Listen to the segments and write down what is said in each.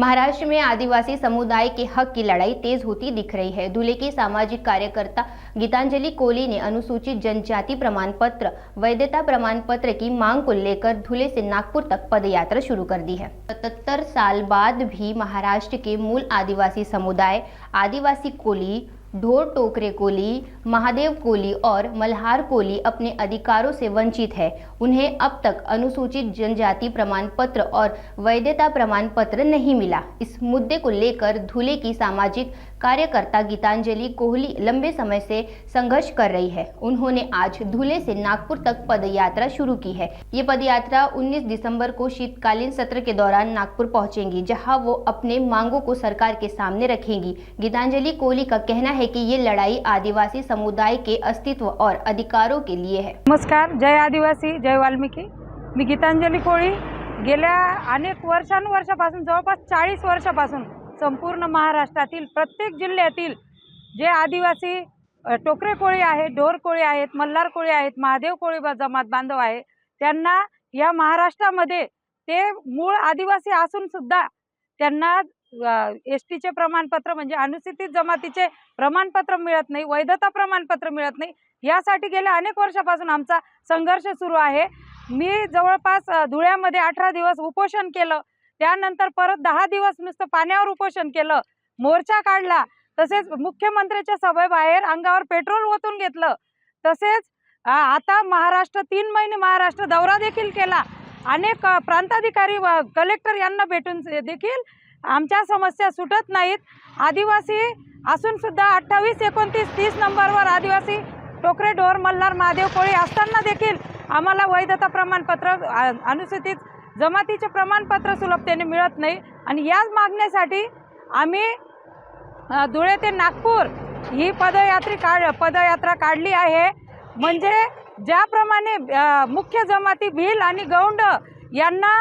महाराष्ट्र में आदिवासी समुदाय के हक की लड़ाई तेज होती दिख रही है। धुले की सामाजिक कार्यकर्ता गीतांजलि कोली ने अनुसूचित जनजाति प्रमाण पत्र, वैधता प्रमाण पत्र की मांग को लेकर धुले से नागपुर तक पदयात्रा शुरू कर दी है। 77 साल बाद भी महाराष्ट्र के मूल आदिवासी समुदाय आदिवासी कोली, ढोर टोकरे कोली, महादेव कोली और मल्हार कोली अपने अधिकारों से वंचित है। उन्हें अब तक अनुसूचित जनजाति प्रमाण पत्र और वैधता प्रमाण पत्र नहीं मिला। इस मुद्दे को लेकर धुले की सामाजिक कार्यकर्ता गीतांजलि कोहली लंबे समय से संघर्ष कर रही है। उन्होंने आज धुले से नागपुर तक पदयात्रा शुरू की है। ये पदयात्रा 19 दिसंबर को शीतकालीन सत्र के दौरान नागपुर पहुंचेंगी, जहां वो अपने मांगों को सरकार के सामने रखेंगी। गीतांजलि कोहली का कहना है कि ये लड़ाई आदिवासी समुदाय के अस्तित्व और अधिकारों के लिए है। नमस्कार, जय आदिवासी, जय वाल्मिकी। मी गीतांजलि कोळी गेल्या अनेक वर्षांपासून जवळपास 40 वर्षापासून संपूर्ण महाराष्ट्रातील प्रत्येक जिल्ह्यातील जे आदिवासी टोकरे कोळी आहेत, ढोर कोळी आहेत, मल्हार कोळी आहेत, महादेव कोळी जमात बांधव आहे, त्यांना या महाराष्ट्रामध्ये ते मूळ आदिवासी असून सुद्धा त्यांना एसटीचे प्रमाणपत्र म्हणजे अनुसूचित जमातीचे प्रमाणपत्र मिळत नाही, वैधता प्रमाणपत्र मिळत नाही। यासाठी गेल्या अनेक वर्षापासून आमचा संघर्ष सुरू आहे। मी जवळपास धुळ्यामध्ये 18 दिवस उपोषण केलं, त्यानंतर परत 10 दिवस नुसतं पाण्यावर उपोषण केलं, मोर्चा काढला, तसेच मुख्यमंत्र्यांच्या सभेबाहेर अंगावर पेट्रोल ओतून घेतलं। तसेच आता महाराष्ट्र 3 महिने महाराष्ट्र दौरा देखील केला। अनेक प्रांताधिकारी व कलेक्टर यांना भेटून देखील आमच्या समस्या सुटत नाहीत। आदिवासी असून सुद्धा 28, 29, 30 नंबरवर आदिवासी टोकरे, ढोर, मल्हार, महादेव कोळी असताना देखील आम्हाला वैधता प्रमाणपत्र, अनुसूचित जमातीचे प्रमाणपत्र सुलभतेने मिळत नाही। आणि याच मागण्यासाठी आम्ही धुळे ते नागपूर ही पदयात्रा काढली आहे। म्हणजे ज्याप्रमाणे मुख्य जमाती भिल आणि गौंड यांना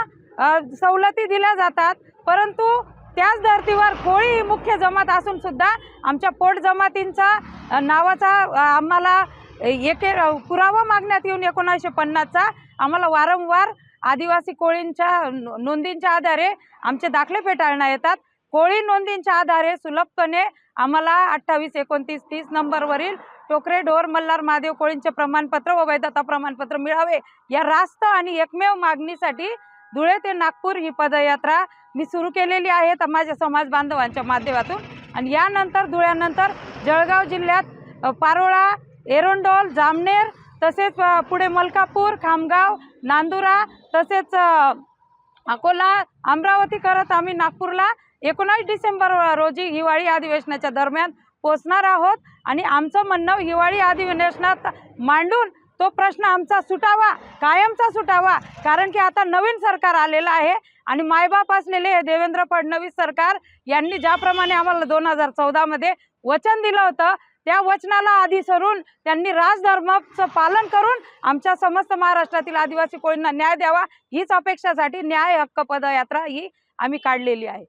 सवलती दिल्या जातात, परंतु त्याच धर्तीवर कोळी ही मुख्य जमात असून सुद्धा आमच्या पोट जमातींचा नावाचा आम्हाला एक पुरावा मागण्यात येऊन 1950चा आम्हाला वारंवार आदिवासी कोळींच्या नोंदींच्या आधारे आमचे दाखले फेटाळण्यात येतात। कोळी नोंदींच्या आधारे सुलभपणे आम्हाला 28, 29, 30 नंबरवरील टोकरे, ढोर, मल्हार, महादेव कोळींचे प्रमाणपत्र व वैधता प्रमाणपत्र मिळावे या रास्त आणि एकमेव मागणीसाठी धुळे ते नागपूर ही पदयात्रा मी सुरू केलेली आहे माझ्या समाज बांधवांच्या माध्यमातून। आणि यानंतर धुळ्यानंतर जळगाव जिल्ह्यात पारोळा, एरंडोल, जामनेर, तसेच पुढे मलकापूर, खामगाव, नांदुरा, तसेच अकोला, अमरावती करत आम्ही नागपूरला 19 डिसेंबर रोजी हिवाळी अधिवेशनाच्या दरम्यान पोहोचणार आहोत। आणि आमचं म्हणणं हिवाळी अधिवेशनात मांडून तो प्रश्न आमचा सुटावा, कायमचा सुटावा। कारण की आता नवीन सरकार आलेलं आहे आणि मायबाप असलेले हे देवेंद्र फडणवीस सरकार यांनी ज्याप्रमाणे आम्हाला 2014 मध्ये वचन दिलं होतं, त्या वचनाला आधी सरून त्यांनी राजधर्माचं पालन करून आमच्या समस्त महाराष्ट्रातील आदिवासी कोळींना न्याय द्यावा, हीच अपेक्षासाठी न्याय हक्क पदयात्रा ही आम्ही काढलेली आहे।